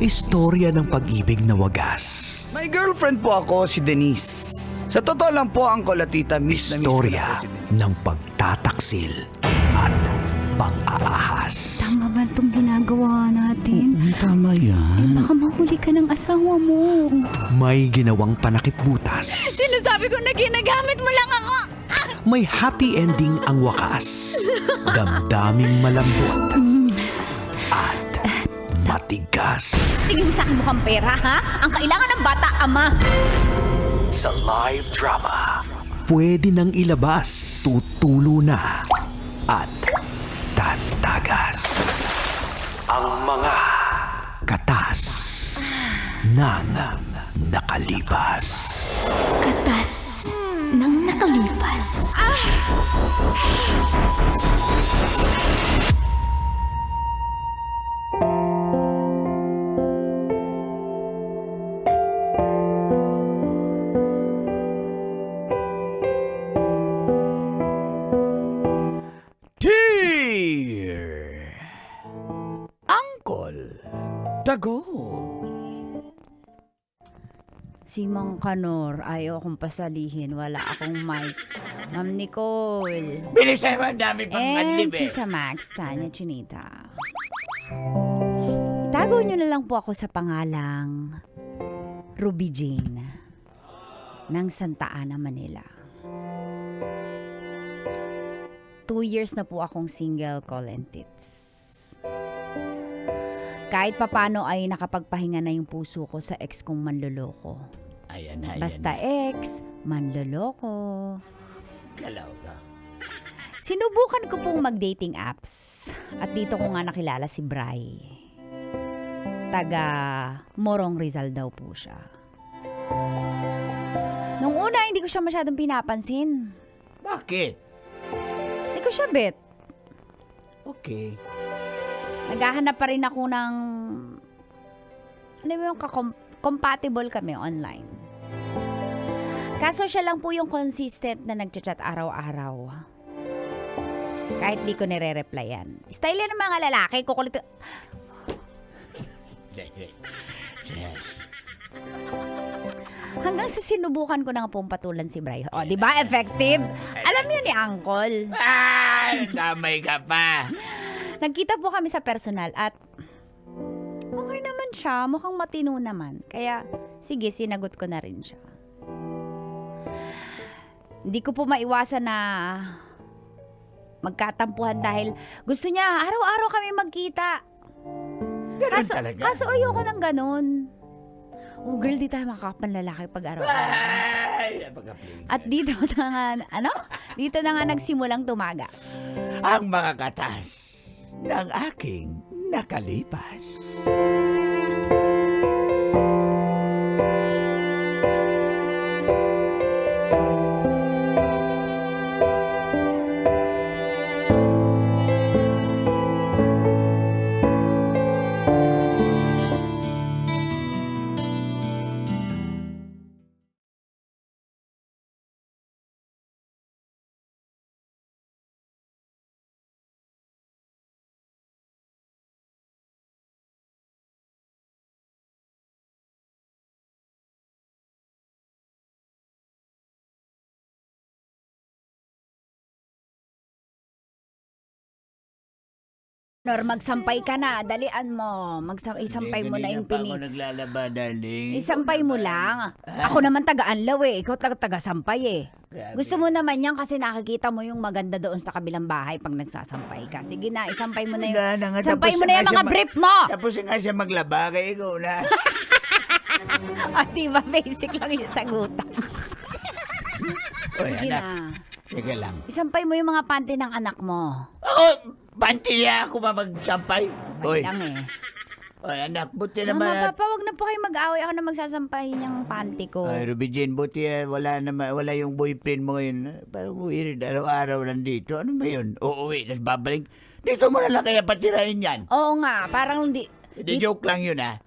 Istorya ng pag-ibig na wagas. May girlfriend po ako, si Denise. Sa totoo lang po, Uncle at Tita, miss na miss ko Istorya na po si Denise. ng pagtataksil at pang-aahas. Tama ba itong ginagawa natin? Tama yan. Baka mahuli ka ng asawa mo. May ginawang panakip-butas. Sinasabi ko na ginagamit mo lang ako. May happy ending ang wakas. Damdaming malambot at matigas. Tingin mo sa akin mukhang pera, ha? Ang kailangan ng bata, ama. Sa live drama, pwede nang ilabas, tutulo na at tatagas ang mga katas ng nakalipas. Katas ng nakalipas. Dear Uncle Dago. Si Mang Kanor, ayaw akong pasalihin. Wala akong mic. Ma'am Nicole. Bilisan mo, ang dami pang And adlib eh. Tita Max, Tanya Chinita. Itago nyo na lang po ako sa pangalang Ruby Jane ng Santa Ana, Manila. 2 years na po akong single call and tits. Kahit papano ay nakapagpahinga na yung puso ko sa ex kong manloloko. Ayan. Basta ex, manloloko. Galaw ka. Sinubukan ko pong mag-dating apps at dito ko nga nakilala si Bray. Taga Morong Rizal daw po siya. Nung una, hindi ko siya masyadong pinapansin. Bakit? Hindi ko siya bet. Okay. Naghahanap pa rin ako ng ano ba yung compatible kami online. Kaso siya lang po yung consistent na nagchat-chat araw-araw. Kahit di ko nire-replyan. Style yan ng mga lalaki. Kukulit. Hanggang sa sinubukan ko na nga pong patulan si Bray. O, di ba? Effective? Alam niyo ni Uncle. Damay ka pa. Nagkita po kami sa personal at okay naman siya. Mukhang matino naman. Kaya, sige, sinagot ko na rin siya. Hindi ko po maiwasan na magkatampuhan dahil gusto niya araw-araw kami magkita. Ganun talaga. Kaso ayoko ng ganun. Oh girl, di tayo makakapanlalaki pag araw-araw. Ay, napaka-pling. At dito na nga, Dito na nga nagsimulang tumagas. Ang mga katas ng aking nakalipas. Magsampay ka na. Dalian mo. Isampay mo na yung Kanina pa ako pini. naglalaba, darling. Isampay mo lang. Ako naman taga-anlaw eh. Ikaw taga-sampay eh. Grabe. Gusto mo naman yan kasi nakikita mo yung maganda doon sa kabilang bahay pag nagsasampay ka. Sige na, isampay mo na yung... Wala na nga, Sampay tapos mo na na nga yung siya mga brief mo! Tapos nga siya maglaba, kaya ikaw na. Ah, diba? Basic lang yung sagutan. Oy, Sige anak, na. sige lang. Isampay mo yung mga panty ng anak mo. Ako, panty niya ako magsampay. May Oy, lang eh. oy, anak, buti Mama, naman. papa, wag na po kayo mag-away. Ako na magsasampay yung panty ko. Ay, Ruby Jane, buti wala yung boyfriend mo ngayon. Parang weird, araw-araw nandito. Ano ba yun? Uuwi, tapos babalik. Dito mo na lang kaya patirahin yan. Oo nga, parang di... Hindi, joke lang yun, ha?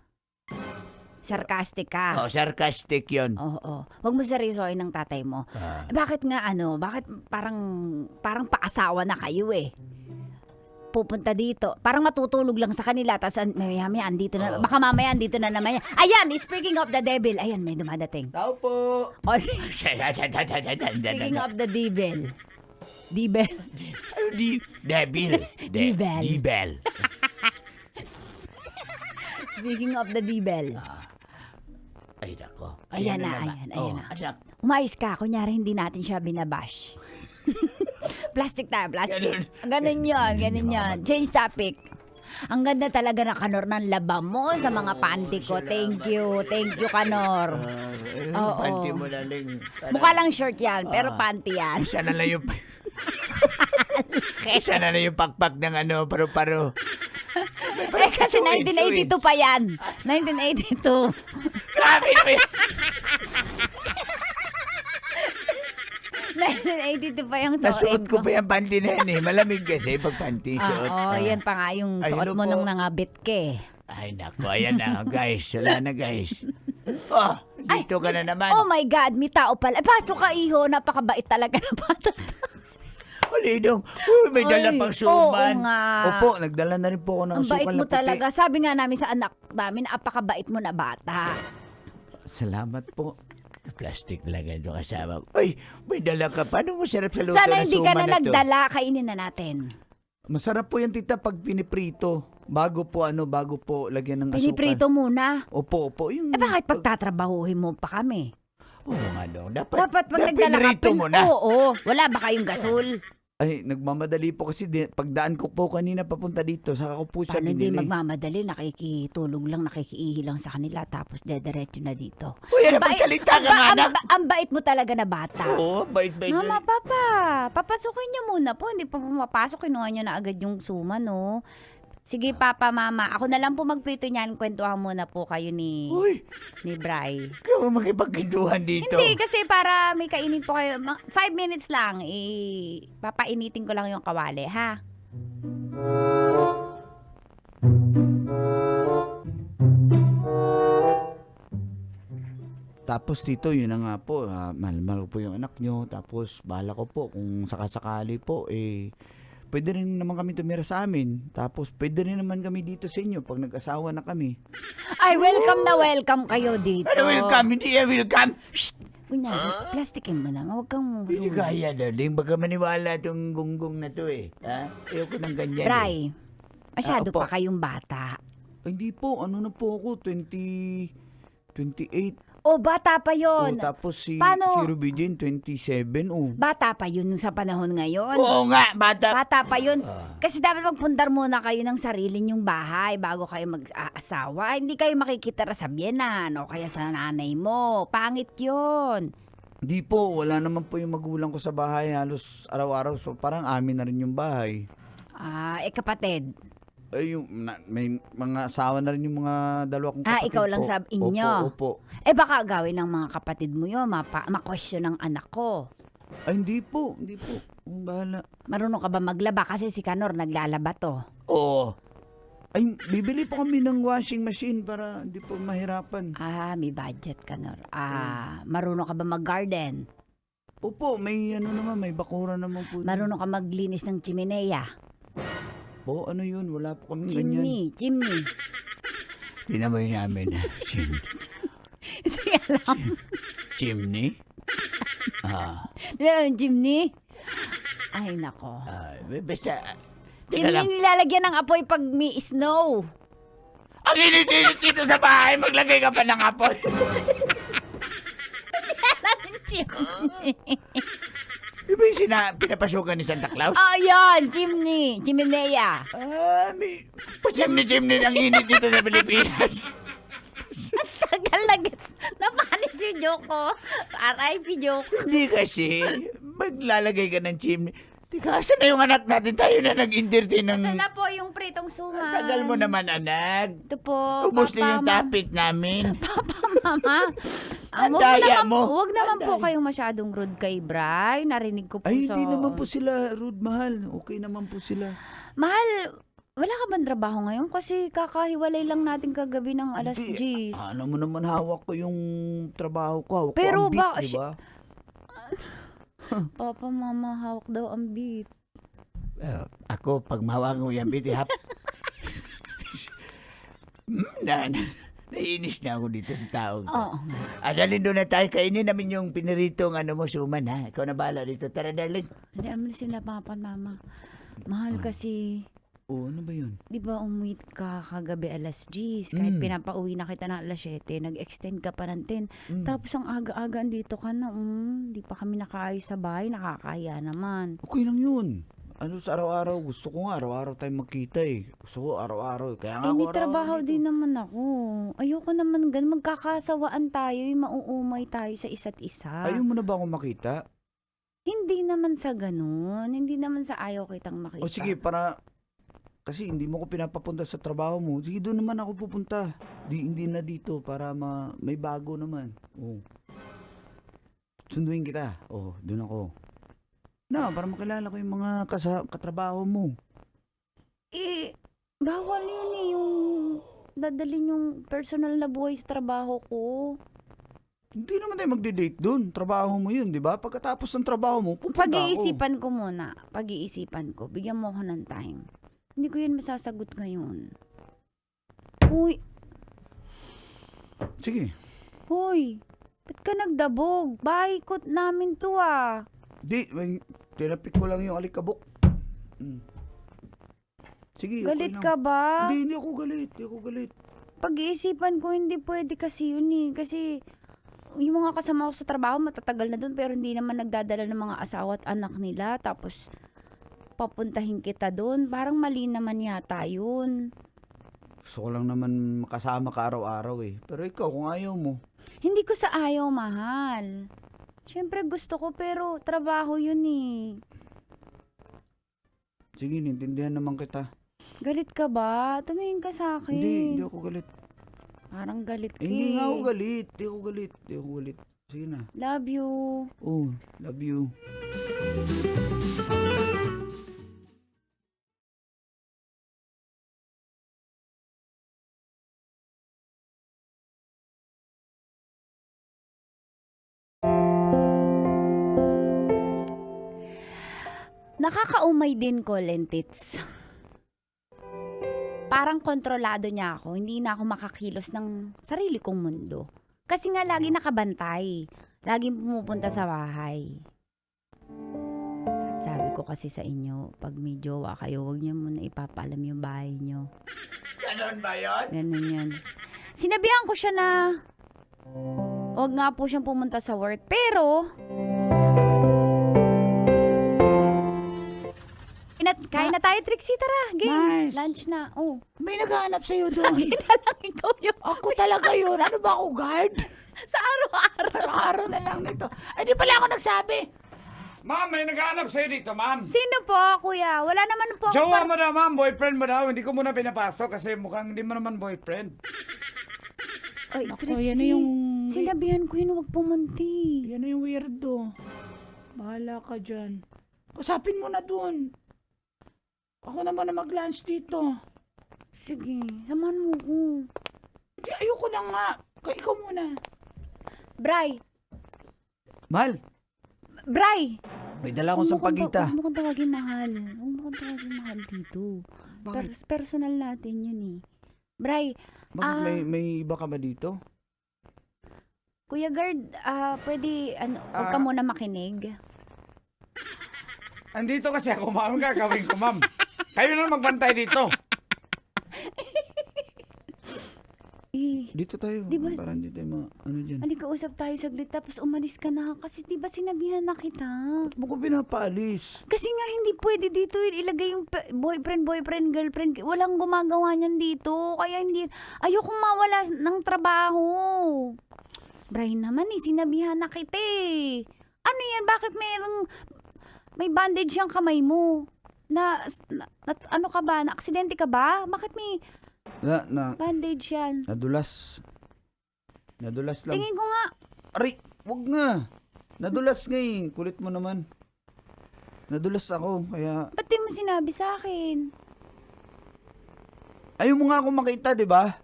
Sarcastic ka. Oh, sarcastic yun. Oo. Huwag mo seryosohin ng tatay mo. Bakit nga bakit parang paasawa na kayo eh? pupunta dito. Parang matutulog lang sa kanila. Tapos mamaya andito na. Baka mamaya andito na naman yan. Ayan, speaking of the devil. Ayan, may dumadating. Tao po. O, speaking of the devil. Devil. Debil. Dibel. Dibel. Speaking of the devil. Ay, nako. Ayan na, naman. ayan na. Anak. Umayos ka. Kunyari, hindi natin siya binabash. Plastic tayo, plastic. Ganun yun. Change topic. Ang ganda talaga na Kanor ng laba mo sa mga panty ko. Thank you, Kanor. Oo. Panty mo na lang. Mukha lang short yan, pero panty yan. Isa na lang yung... Isa na lang yung pakpak ng paru-paro. Eh, kasi 1982 pa yan. 1982. Grabe mo yan. 1982 pa yung Nasuot ko pa yung panty na yan eh. Malamig kasi pag panty suot. Oo, yan pa nga yung Ay, suot hello mo po. nung nangabit ke. Ay, naku. Ayan na, guys. Wala na, guys. Oh, dito ka na naman. Oh my God, may tao pala. Pasok ka, iho. Napakabait talaga ng bata. Ulidong. Uy, may dala Ay, pang suman. oo nga. Opo, nagdala na rin po ako ng Ang bait sukal mo na puti. talaga. Sabi nga namin sa anak namin, apakabait mo na bata. Salamat po. Plastic lang ito kasama ko. Ay, may dala ka. Paano mo sarap sa luto Sana ng hindi ka suman na to? nagdala. Kainin na natin. Masarap po yan, tita, pag piniprito. Bago po lagyan ng asukal. Piniprito muna. Opo. Yung, Eh bakit pagtatrabahuhin mo pa kami? Oo nga dong. Dapat pag nagdala ka, pinrito mo na. Oo. Wala ba kayong gasol? Ay, nagmamadali po kasi pagdaan ko po kanina papunta dito. Saka ko po siya Paano hindi binili. magmamadali? Nakikitulog lang, nakikiihi lang sa kanila. Tapos dediretso na dito. Uy, ano pagsalita ka nga, anak? Ang bait mo talaga na bata. Oo, bait-bait. Mama, papa, papasukin niyo muna po. Hindi pa pumapasok. Kinuha niyo na agad yung suma, no? Sige, papa, mama. Ako na lang po magprito niyan. Kwentuhan muna po kayo ni Uy, Bri. ikaw makipagkintuhan dito. Hindi, kasi para may kainin po kayo. 5 minutes lang. Papainitin ko lang yung kawali, ha? Tapos dito, yun na nga po, mahal po yung anak nyo. Tapos bahala ko po, kung sakasakali po, pwede rin naman kami tumira sa amin. Tapos pwede rin naman kami dito sa inyo pag nag-asawa na kami. Ay, welcome kayo dito. Ano welcome? Hindi welcome. Shh! Kunyari, plastikin mo na. Huwag kang... Hindi kaya, darling. Baka maniwala itong gunggong na to eh. Ha? Ayoko ng ganyan Bri, masyado opo. pa kayong bata. Ay, hindi po. Ano na po ako? 28. O, bata pa yon. Tapos si Paano? Ruby Jane, 27. Bata pa yun sa panahon ngayon. Oo nga, bata. Bata pa yun. Kasi dapat magpundar muna kayo ng sarili nyong bahay bago kayo mag-asawa. Hindi kayo makikitira sa biyenan o kaya sa nanay mo. Pangit yun. Hindi po, wala naman po yung magulang ko sa bahay halos araw-araw. So parang amin na rin yung bahay. Kapatid. Ay, may mga asawa na rin yung mga dalawa kong kapatid Ikaw lang po. sa inyo. Opo. Baka gawin ng mga kapatid mo yun. Ma-question ng anak ko. Ay, hindi po. Bahala. Marunong ka ba maglaba? Kasi si Kanor naglalaba to. Oo. Ay, bibili po kami ng washing machine para hindi po mahirapan. May budget, Kanor. Marunong ka ba mag-garden? Opo, may may bakura naman po. Marunong ka maglinis ng chimenea? Po, ano yun? Wala po kami ganyan. Chimney. Tinamoy namin. Hindi alam. Chimney? Di ba yung chimney? Ay, nako. Basta, Chimney nilalagyan ng apoy pag may snow. ang init-init dito sa bahay, maglagay ka pa ng apoy. Alam yung chimney. Di ba yung pinapasukan ni Santa Claus? Yan, chimney. Chimenea. May chimney ang init dito sa Pilipinas. Tagal na gets. Napanis yung joke ko. R.I.P. joke. Hindi kasi, maglalagay ka ng chimney. Tika, saan na yung anak natin? Tayo na nag-entertain ng... Ito na po yung pritong suman. Tagal mo naman, anak. Ito po. Ubus na yung topic namin. Mama. Ang daya mo. Huwag naman Ang po daya. kayong masyadong rude kay Bri. Narinig ko po Ay, sa... hindi naman po sila rude, mahal. Okay naman po sila. Mahal, wala ka bang trabaho ngayon? Kasi kakahiwalay lang natin kagabi ng alas 10. Ano mo naman hawak ko yung trabaho ko. Hawak Pero ko ang beat, ba- di ba? Papa, mama, hawak daw ang beat. Ako, pag mahawakan ko yan, biti, hap. Naiinis na ako dito sa taong to. Oo. Darling, doon na tayo. Kainin namin yung piniritong suman, ha? Ikaw na bahala dito. Tara, darling. Hindi, amin sila papa, mama. Mahal kasi, Oo, ano ba yun? di ba umuwi ka kagabi alas 10, kahit pinapauwi na kita na alas 7, nag-extend ka pa ng 10. Tapos ang aga-aga andito ka na, di pa kami nakaayos sa bahay, nakakaya naman. Okay lang yun. Sa araw-araw, gusto ko nga araw-araw tayo magkita eh. Gusto ko araw-araw. Kaya nga ako May araw-araw trabaho dito. din naman ako. Ayoko naman magkakasawaan tayo, mauumay tayo sa isa't isa. Ayaw mo na ba akong makita? Hindi naman sa ganun. Hindi naman sa ayaw kitang makita. O sige, kasi hindi mo ko pinapapunta sa trabaho mo. Sige, doon naman ako pupunta. Hindi na dito para may bago naman. Oh. Sunduin kita. Oh, doon ako. Para makilala ko yung mga katrabaho mo. Bawal yun yung dadalhin yung personal na buhay sa trabaho ko. Hindi naman tayo magde-date doon. Trabaho mo yun, di ba? Pagkatapos ng trabaho mo, pupunta ako. Pag-iisipan ko muna. Pag-iisipan ko. Bigyan mo ako ng time. Hindi ko yun masasagot ngayon. Uy, Sige. hoy. Ba't ka nagdabog? Bahay ko namin to ah. Tinapik ko lang yung alikabok. Sige, Galit okay lang. ka ba? Hindi ako galit. Pag-iisipan ko hindi pwede kasi yun eh. Kasi yung mga kasama ko sa trabaho matatagal na dun pero hindi naman nagdadala ng mga asawa at anak nila. Tapos papuntahin kita dun. Parang mali naman yata yun. Gusto ko lang naman makasama ka araw-araw eh. Pero ikaw, kung ayaw mo. Hindi ko sa ayaw, mahal. Siyempre gusto ko pero trabaho yun eh. Sige, nintindihan naman kita. Galit ka ba? Tumingin ka sa akin. Hindi ako galit. Parang galit ka Hindi nga ako eh. galit. Hindi ako galit. Sige na. Love you. Oh, love you. Nakakaumay din ko, Lentits. Parang kontrolado niya ako. Hindi na ako makakilos ng sarili kong mundo. Kasi nga lagi nakabantay. Laging pumupunta sa bahay. Sabi ko kasi sa inyo, pag may jowa kayo, huwag niyo muna ipapalam yung bahay niyo. Ganon ba yun? Ganun yan. Sinabihan ko siya na huwag nga po siyang pumunta sa work. Pero kain na tayo, Trixie, tara. Game. Nice. Lunch na. Oh. May naghahanap sa'yo doon. Lang ikaw yun. Ako talaga yun. Ano ba ako, guard? Sa araw-araw. Araw-araw na lang nito. Ay, di pala ako nagsabi. Ma'am, may naghahanap sa'yo dito, ma'am. Sino po, kuya? Wala naman po ako Jowa mo na, ma'am. Boyfriend mo daw. Hindi ko muna pinapasok kasi mukhang hindi mo naman boyfriend. Ay, Ako, Trixie. yan na yung... Sinabihan ko yun, huwag pumunti. Yan na yung weirdo. Bahala ka dyan. Kasapin mo na doon. Ako naman na mag-lunch dito. Sige, samahan mo ko. Hindi, ayoko na nga. Ikaw muna. Bray. Mahal, Bray. may dala akong sampagita. Huwag mo kong tawagin mahal. Huwag mo kong tawagin mahal dito. Bakit? Personal natin yun eh. Bray, Bakit may iba ka ba dito? Kuya Guard, pwede, huwag ka muna makinig. Andito kasi ako, ma'am. Ang gagawin ko, ma'am. Kayo na magbantay dito. Dito tayo. Di ba- Parang dito tayo dyan. Halika, usap tayo saglit tapos umalis ka na. Kasi di ba sinabihan na kita? Ba't mo ko pinapaalis? Kasi nga hindi pwede dito ilagay yung boyfriend, girlfriend. Walang gumagawa niyan dito. Kaya hindi, ayokong mawala ng trabaho. Brian naman sinabihan na kita eh. Ano yan? Bakit may bandage yung kamay mo? Ano ka ba? Na-aksidente ka ba? Bakit may bandage yan? Nadulas. Nadulas lang. Tingin ko nga. Aray, wag nga. Nadulas nga eh. Kulit mo naman. Nadulas ako, kaya... Ba't di mo sinabi sa akin? Ayaw mo nga ako makita, di ba?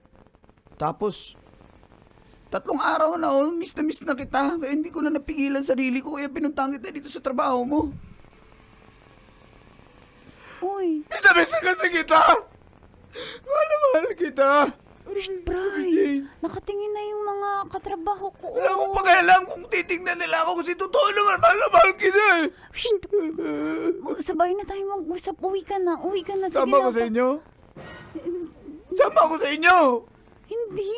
Tapos, 3 araw na, miss na kita. Kaya hindi ko na napigilan sarili ko, kaya pinuntahan kita dito sa trabaho mo. Uy, Isa-bisa kasi kita! Mahal kita! Bray, nakatingin na yung mga katrabaho ko. Wala akong pakialam kung titingnan nila ako kasi totoo naman, mahal na mahal kita eh! Sabay na tayo mag-usap. Uwi ka na. Sige Sama na. ko sa inyo? Sama ko sa inyo! Hindi.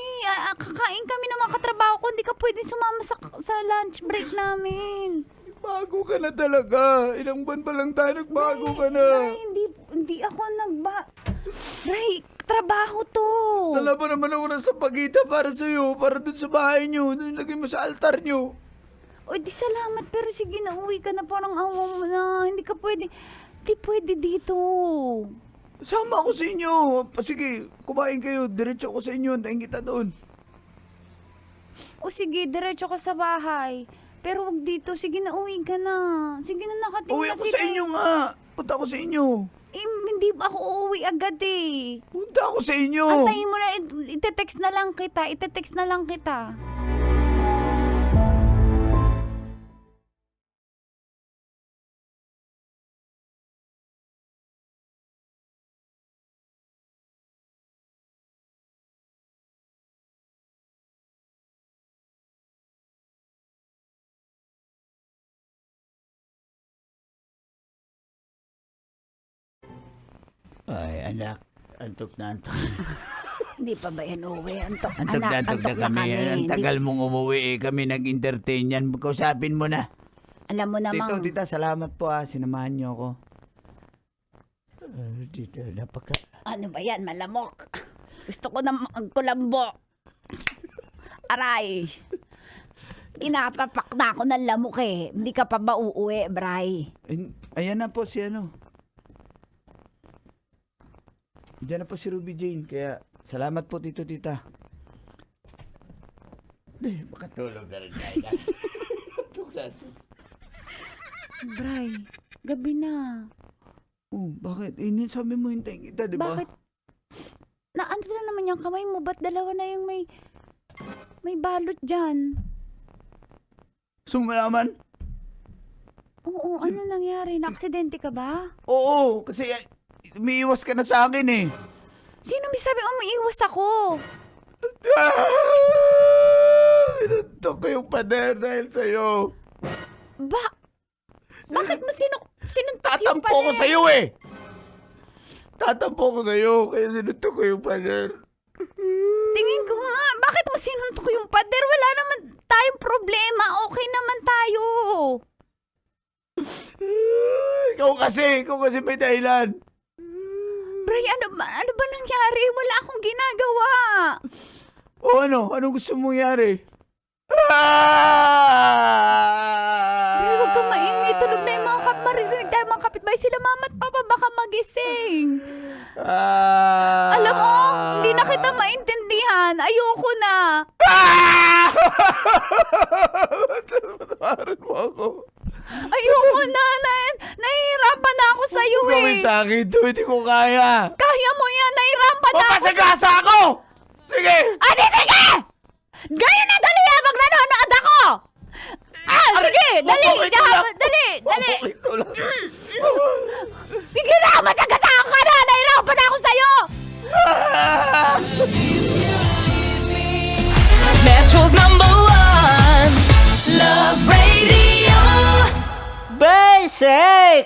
Kakain kami ng mga katrabaho ko. Hindi ka pwedeng sumama sa lunch break namin. Bago ka na talaga. Ilang buwan pa lang tayo, nagbago ka na. Bray, hindi ako Bray, trabaho to. Wala pa naman ako ng sapagita para sa'yo, para dun sa bahay nyo. Dun lagay mo sa altar nyo. O di salamat, pero sige na, uwi ka na. Parang awa mo na. Hindi pwede dito. Sama ako sa inyo. Sige, kumain kayo. Diretso ako sa inyo. Antayin kita doon. O sige, diretso ka sa bahay. Pero wag dito. Sige na, uwi ka na. Sige na, nakatingin Uwi na ako sila. sa inyo nga. Punta ako sa inyo. Hindi ba ako uuwi agad eh. Punta ako sa inyo. Antayin mo na, ite-text na lang kita. Ay, anak. Antok na antok. Hindi pa ba yan uwi? Antok Na kami. Ang tagal mong umuwi eh. Kami nag-entertain yan. Kausapin mo na. Alam mo namang... Tita, salamat po Sinamahan niyo ako. Tita, napaka... Ano ba yan? Malamok. Gusto ko na magkulambo. Aray. Inapapak na ako ng lamok eh. Hindi ka pa ba uuwi, Bray? Ayan na po si Diyan na po si Ruby Jane. Kaya salamat po tita. Makatulog na rin tayo. Bray, gabi na. Oh, bakit? Sabi mo hintayin kita, di ba? Bakit? Ano na naman yung kamay mo? Ba't dalawa na yung may balot dyan? Sumalaman? Oo, ano nangyari? Na-aksidente ka ba? Oo, kasi umiiwas ka na sa akin eh. Sino may sabi umiiwas ako? Inantok ko yung pader dahil sa'yo. Bakit mo sinuntok yung Tatampo ko sa'yo eh. Tatampo ko sa'yo, kaya sinuntok ko yung pader. Tingin ko nga, bakit mo sinuntok yung pader? Wala naman tayong problema. Okay naman tayo. Ikaw kasi may dahilan. Bray, ano ba nangyari? Wala akong ginagawa. O ano? Anong gusto mong mangyari? Bray, huwag kang mainit. Tulog na yung maririnig tayo mga kapitbahay. Sila mama at papa baka magising. Alam mo, hindi na kita maintindihan. Ayoko na. Matawarin mo ako. Ayoko na. Nahihirapan na ako sa'yo eh. Gawin sa akin ito, hindi ko kaya. Kaya mo yan. Nahihirapan na ako. Papasagasa ako! Sige! Sige! Ganyan na dali habang nanonood ako! Sige! Dali! Dali! Ito lang. Sige na! Masagasaan ka na! Nahihirapan na ako sa'yo! Metro's #1 Love Radio. Basic!